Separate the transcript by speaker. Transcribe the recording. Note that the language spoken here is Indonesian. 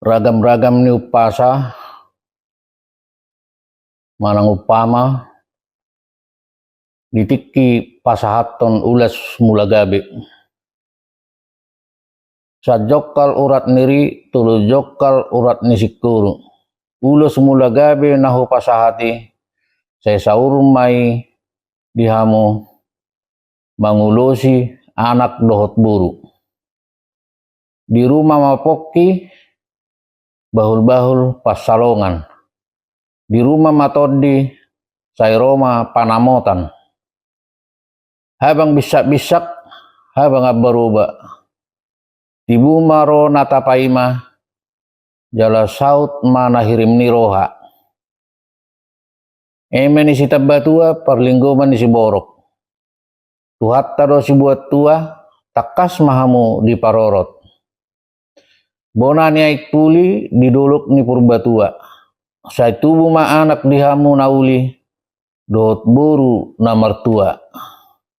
Speaker 1: Ragam-ragam ni upasa manang upama ditiki pasahaton ulas mulagabe. Sajokal urat niri tulu jokal urat ni sikuru. Ulas mulagabe nahu pasahati saya saurmai dihamu mangulosi anak dohot buru. Di rumah mapoki bahul-bahul pasalongan. Di rumah matodi saya Roma panamotan. Habang bisak-bisak, habang abaruba. Tibu maro natapaima, jala saut mana hirim ni roha. Emen isi tabatua perlinggoman isi borok. Tuhat taro si buat tua, takas mahamu di parorot. Bonani aik puli didolok ni purbatua. Saya tubuh ma anak dihamu nauli, dot buru na mertua.